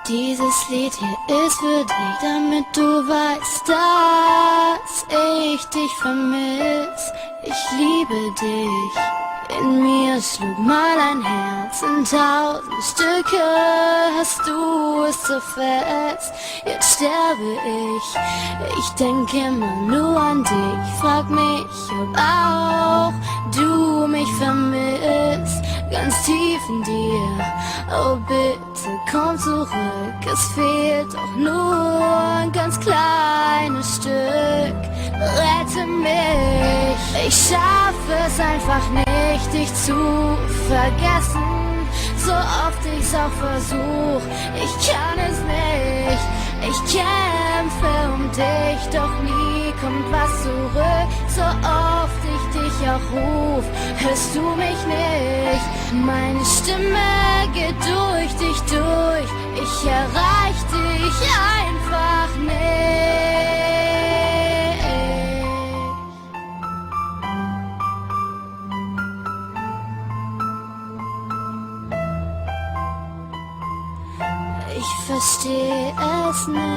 Dieses Lied hier ist für dich, damit du weißt, dass ich dich vermiss. Ich liebe dich. In mir schlug mal ein Herz in 1000 Stücke, hast du es so fest, jetzt sterbe ich. Ich denke immer nur an dich, frag mich, ob auch du mich vermisst, ganz tief in dir. Oh bitte komm zurück, es fehlt doch nur ein ganz kleines Stück. Rette mich, ich schaffe es einfach nicht, dich zu vergessen. So oft ich's auch versuch, ich kann es nicht. Ich kämpfe um dich, doch nie kommt was zurück. So oft ich dich auch ruf, hörst du mich nicht. Meine Stimme geht durch dich durch, ich erreich dich einfach nicht. Ich versteh es nicht.